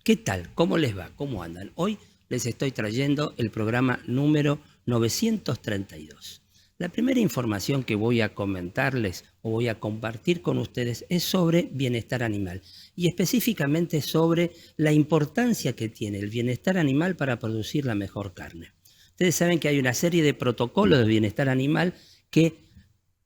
¿Qué tal? ¿Cómo les va? ¿Cómo andan? Hoy les estoy trayendo el programa número 932. La primera información que voy a comentarles o voy a compartir con ustedes es sobre bienestar animal y específicamente sobre la importancia que tiene el bienestar animal para producir la mejor carne. Ustedes saben que hay una serie de protocolos de bienestar animal que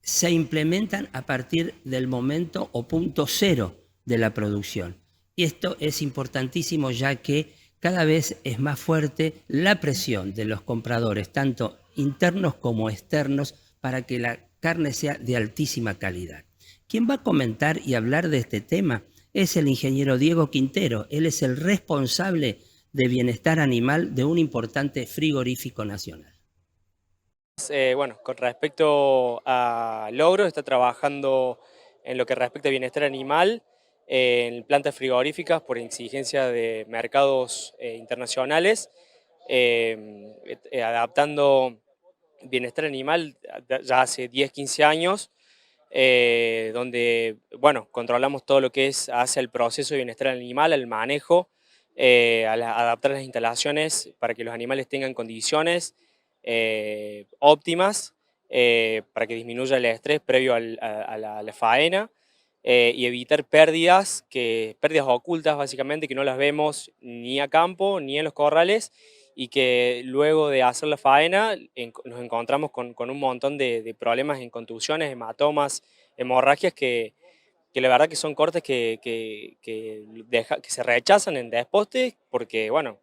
se implementan a partir del momento o punto cero de la producción. Y esto es importantísimo ya que cada vez es más fuerte la presión de los compradores, tanto internos como externos, para que la carne sea de altísima calidad. Quien va a comentar y hablar de este tema es el ingeniero Diego Quintero. Él es el responsable de bienestar animal de un importante frigorífico nacional. Bueno, con respecto a logros, está trabajando en lo que respecta a bienestar animal en plantas frigoríficas por exigencia de mercados internacionales, adaptando bienestar animal ya hace 10, 15 años, donde, bueno, controlamos todo lo que es hacia el proceso de bienestar animal, al manejo, adaptar las instalaciones para que los animales tengan condiciones óptimas, para que disminuya el estrés previo a la faena, y evitar pérdidas ocultas básicamente, que no las vemos ni a campo ni en los corrales, y que luego de hacer la faena nos encontramos con un montón de problemas en contusiones, hematomas, hemorragias que la verdad que son cortes que se rechazan en despostes porque, bueno,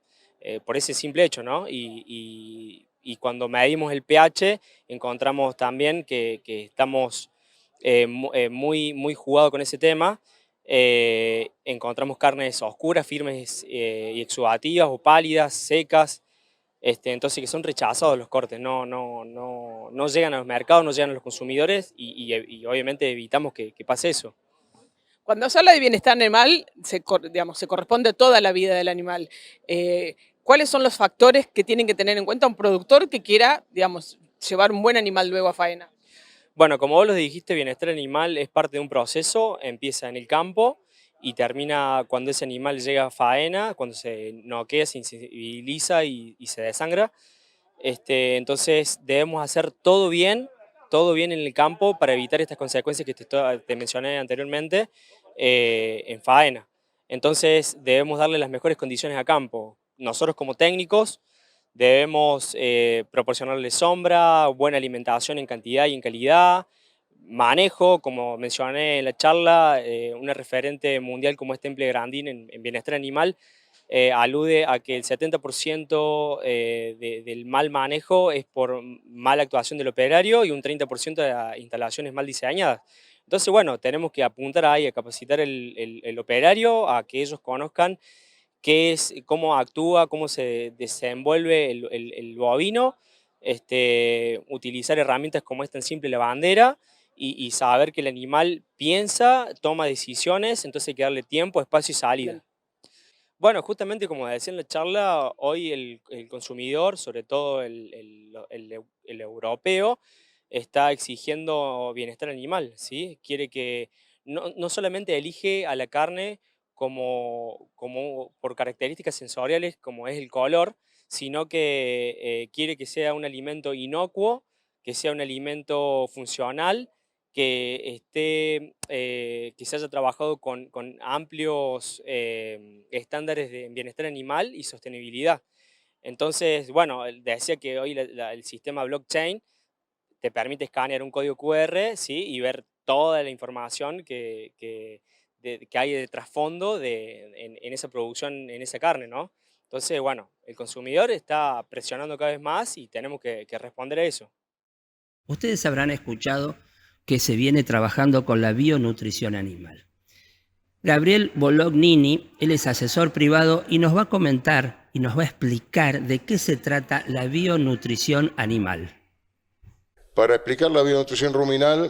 por ese simple hecho, ¿no? Y cuando medimos el pH encontramos también que estamos muy jugados con ese tema. Encontramos carnes oscuras, firmes y exudativas o pálidas, secas, entonces que son rechazados los cortes, no llegan a los mercados, no llegan a los consumidores y obviamente evitamos que pase eso. Cuando se habla de bienestar animal, se corresponde a toda la vida del animal. ¿Cuáles son los factores que tienen que tener en cuenta un productor que quiera, llevar un buen animal luego a faena? Bueno, como vos lo dijiste, bienestar animal es parte de un proceso, empieza en el campo y termina cuando ese animal llega a faena, cuando se noquea, se insensibiliza y se desangra. Entonces debemos hacer todo bien en el campo para evitar estas consecuencias que te mencioné anteriormente en faena. Entonces debemos darle las mejores condiciones a campo. Nosotros como técnicos debemos proporcionarle sombra, buena alimentación en cantidad y en calidad, manejo, como mencioné en la charla, una referente mundial como es Temple Grandin en bienestar animal, alude a que el 70% del mal manejo es por mala actuación del operario y un 30% de las instalaciones mal diseñadas. Entonces, bueno, tenemos que apuntar ahí a capacitar el operario, a que ellos conozcan cómo actúa, cómo se desenvuelve el bovino, utilizar herramientas como es tan simple la bandera y saber que el animal piensa, toma decisiones, entonces hay que darle tiempo, espacio y salida. Bien. Bueno, justamente como decía en la charla, hoy el consumidor, sobre todo el europeo, está exigiendo bienestar animal, ¿sí? Quiere que no solamente elige a la carne como por características sensoriales, como es el color, sino que quiere que sea un alimento inocuo, que sea un alimento funcional, que se haya trabajado con amplios estándares de bienestar animal y sostenibilidad. Entonces, bueno, decía que hoy el sistema blockchain te permite escanear un código QR, ¿sí? Y ver toda la información que hay de trasfondo en esa producción, en esa carne, ¿no? Entonces, bueno, el consumidor está presionando cada vez más y tenemos que responder a eso. Ustedes habrán escuchado que se viene trabajando con la bionutrición animal. Gabriel Bolognini, él es asesor privado y nos va a comentar y nos va a explicar de qué se trata la bionutrición animal. Para explicar la bionutrición ruminal,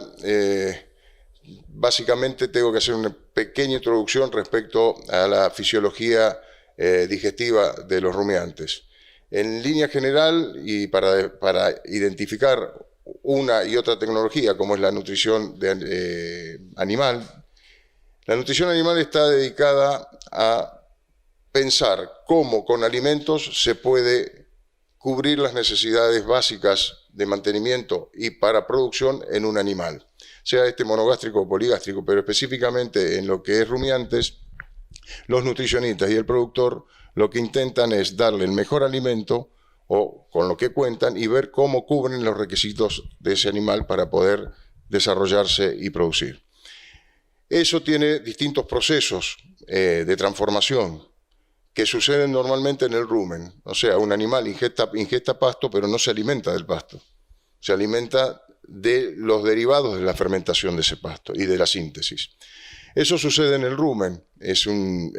básicamente tengo que hacer una pequeña introducción respecto a la fisiología digestiva de los rumiantes. En línea general, y para identificar una y otra tecnología, como es la nutrición animal, la nutrición animal está dedicada a pensar cómo con alimentos se puede cubrir las necesidades básicas de mantenimiento y para producción en un animal, sea este monogástrico o poligástrico, pero específicamente en lo que es rumiantes, los nutricionistas y el productor lo que intentan es darle el mejor alimento o con lo que cuentan y ver cómo cubren los requisitos de ese animal para poder desarrollarse y producir. Eso tiene distintos procesos de transformación que suceden normalmente en el rumen. O sea, un animal ingesta pasto, pero no se alimenta del pasto. Se alimenta de los derivados de la fermentación de ese pasto y de la síntesis. Eso sucede en el rumen. Es un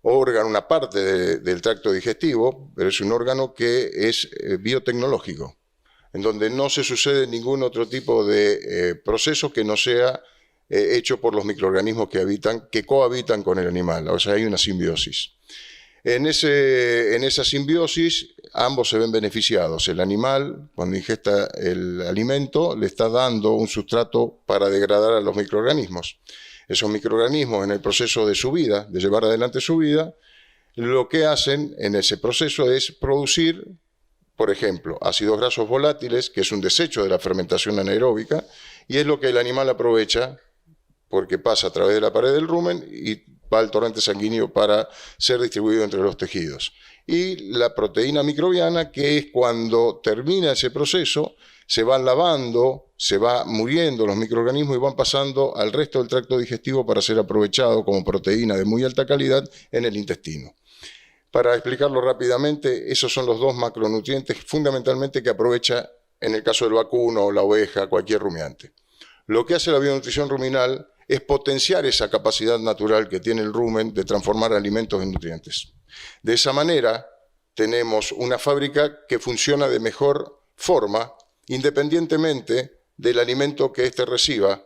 órgano, una parte del tracto digestivo, pero es un órgano que es biotecnológico, en donde no se sucede ningún otro tipo de proceso que no sea hecho por los microorganismos que cohabitan con el animal. O sea, hay una simbiosis. En esa simbiosis ambos se ven beneficiados. El animal, cuando ingesta el alimento, le está dando un sustrato para degradar a los microorganismos. Esos microorganismos en el proceso de su vida, de llevar adelante su vida, lo que hacen en ese proceso es producir, por ejemplo, ácidos grasos volátiles, que es un desecho de la fermentación anaeróbica, y es lo que el animal aprovecha porque pasa a través de la pared del rumen y va al torrente sanguíneo para ser distribuido entre los tejidos. Y la proteína microbiana, que es cuando termina ese proceso, se van lavando, se va muriendo los microorganismos y van pasando al resto del tracto digestivo para ser aprovechado como proteína de muy alta calidad en el intestino. Para explicarlo rápidamente, esos son los dos macronutrientes fundamentalmente que aprovecha en el caso del vacuno, la oveja, cualquier rumiante. Lo que hace la bionutrición ruminal es potenciar esa capacidad natural que tiene el rumen de transformar alimentos en nutrientes. De esa manera tenemos una fábrica que funciona de mejor forma independientemente del alimento que éste reciba,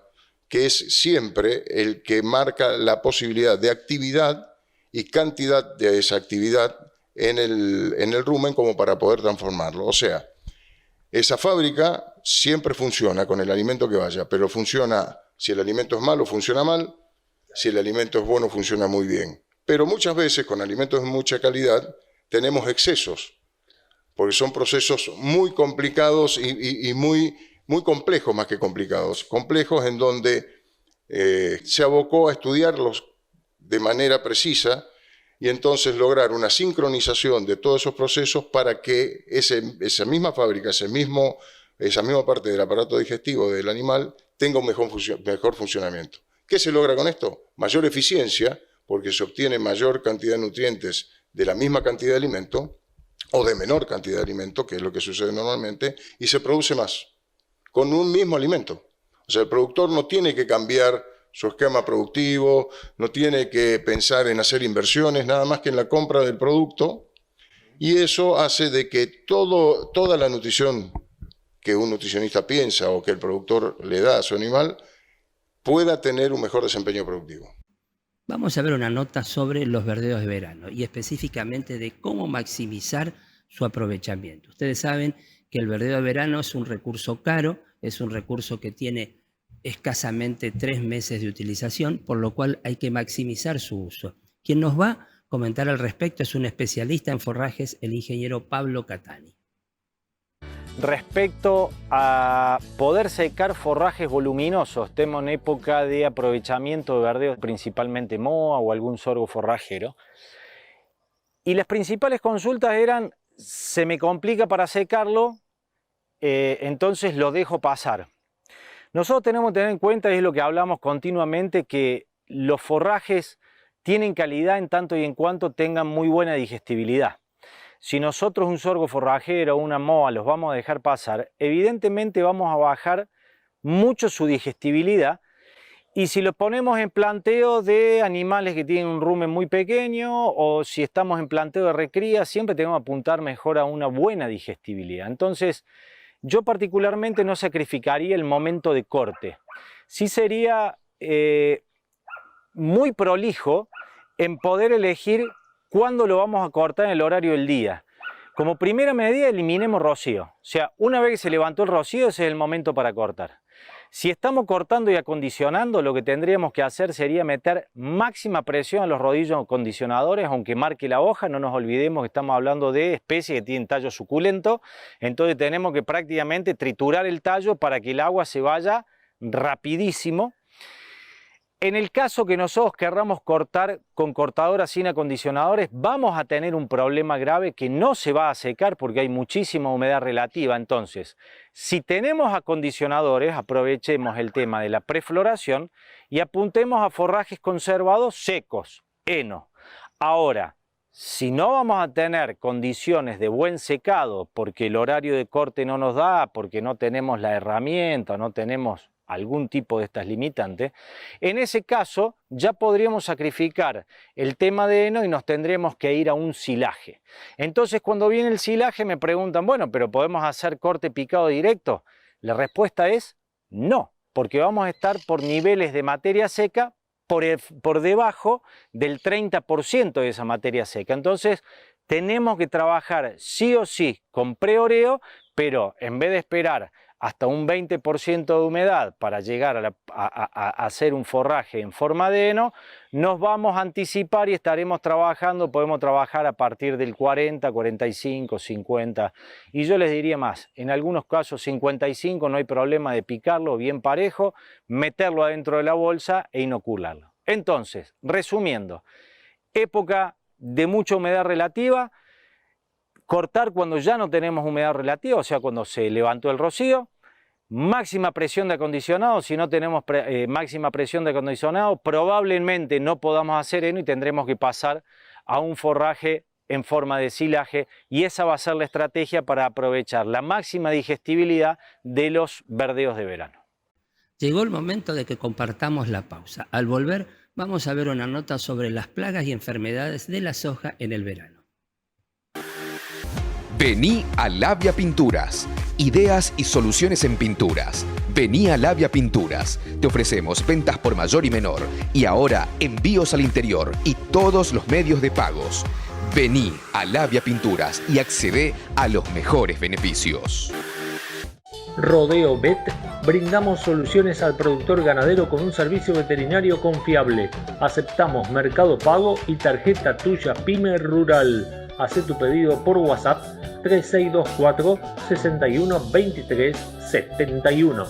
que es siempre el que marca la posibilidad de actividad y cantidad de esa actividad en el rumen como para poder transformarlo. O sea, esa fábrica siempre funciona con el alimento que vaya, pero funciona, si el alimento es malo, funciona mal, si el alimento es bueno, funciona muy bien. Pero muchas veces con alimentos de mucha calidad tenemos excesos, porque son procesos muy complicados y muy complejos más que complicados. Complejos en donde se abocó a estudiarlos de manera precisa y entonces lograr una sincronización de todos esos procesos para que esa misma fábrica, esa misma parte del aparato digestivo del animal tenga un mejor funcionamiento. ¿Qué se logra con esto? Mayor eficiencia, porque se obtiene mayor cantidad de nutrientes de la misma cantidad de alimento o de menor cantidad de alimento, que es lo que sucede normalmente, y se produce más con un mismo alimento. O sea, el productor no tiene que cambiar su esquema productivo, no tiene que pensar en hacer inversiones, nada más que en la compra del producto, y eso hace de que toda la nutrición que un nutricionista piensa o que el productor le da a su animal pueda tener un mejor desempeño productivo. Vamos a ver una nota sobre los verdeos de verano y específicamente de cómo maximizar su aprovechamiento. Ustedes saben que el verdeo de verano es un recurso caro, es un recurso que tiene escasamente 3 meses de utilización, por lo cual hay que maximizar su uso. Quien nos va a comentar al respecto es un especialista en forrajes, el ingeniero Pablo Catani. Respecto a poder secar forrajes voluminosos, estamos en época de aprovechamiento de verdeos, principalmente moa o algún sorgo forrajero. Y las principales consultas eran, se me complica para secarlo, entonces lo dejo pasar. Nosotros tenemos que tener en cuenta, y es lo que hablamos continuamente, que los forrajes tienen calidad en tanto y en cuanto tengan muy buena digestibilidad. Si nosotros un sorgo forrajero o una moa los vamos a dejar pasar, evidentemente vamos a bajar mucho su digestibilidad, y si lo ponemos en planteo de animales que tienen un rumen muy pequeño o si estamos en planteo de recría, siempre tenemos que apuntar mejor a una buena digestibilidad. Entonces, yo particularmente no sacrificaría el momento de corte. Sí sería muy prolijo en poder elegir cuándo lo vamos a cortar en el horario del día. Como primera medida, eliminemos rocío. O sea, una vez que se levantó el rocío, ese es el momento para cortar. Si estamos cortando y acondicionando, lo que tendríamos que hacer sería meter máxima presión a los rodillos acondicionadores, aunque marque la hoja. No nos olvidemos que estamos hablando de especies que tienen tallo suculento, entonces tenemos que prácticamente triturar el tallo para que el agua se vaya rapidísimo. En el caso que nosotros querramos cortar con cortadoras sin acondicionadores, vamos a tener un problema grave que no se va a secar porque hay muchísima humedad relativa. Entonces, si tenemos acondicionadores, aprovechemos el tema de la prefloración y apuntemos a forrajes conservados secos, heno. Ahora, si no vamos a tener condiciones de buen secado porque el horario de corte no nos da, porque no tenemos la herramienta, no tenemos algún tipo de estas limitantes, en ese caso ya podríamos sacrificar el tema de heno y nos tendremos que ir a un silaje. Entonces cuando viene el silaje me preguntan, bueno, ¿pero podemos hacer corte picado directo? La respuesta es no, porque vamos a estar por niveles de materia seca por debajo del 30% de esa materia seca. Entonces tenemos que trabajar sí o sí con preoreo, pero en vez de esperar hasta un 20% de humedad para llegar a hacer un forraje en forma de heno, nos vamos a anticipar y estaremos trabajando, podemos trabajar a partir del 40, 45, 50, y yo les diría más, en algunos casos 55 no hay problema de picarlo bien parejo, meterlo adentro de la bolsa e inocularlo. Entonces, resumiendo, época de mucha humedad relativa, cortar cuando ya no tenemos humedad relativa, o sea, cuando se levantó el rocío, máxima presión de acondicionado. Si no tenemos máxima presión de acondicionado, probablemente no podamos hacer heno y tendremos que pasar a un forraje en forma de silaje, y esa va a ser la estrategia para aprovechar la máxima digestibilidad de los verdeos de verano. Llegó el momento de que compartamos la pausa. Al volver, vamos a ver una nota sobre las plagas y enfermedades de la soja en el verano. Vení a Labia Pinturas. Ideas y soluciones en pinturas. Vení a Labia Pinturas. Te ofrecemos ventas por mayor y menor. Y ahora envíos al interior y todos los medios de pagos. Vení a Labia Pinturas y accede a los mejores beneficios. Rodeo Vet, brindamos soluciones al productor ganadero con un servicio veterinario confiable. Aceptamos Mercado Pago y tarjeta tuya Pyme Rural. Haz tu pedido por WhatsApp 3624 61 23 71.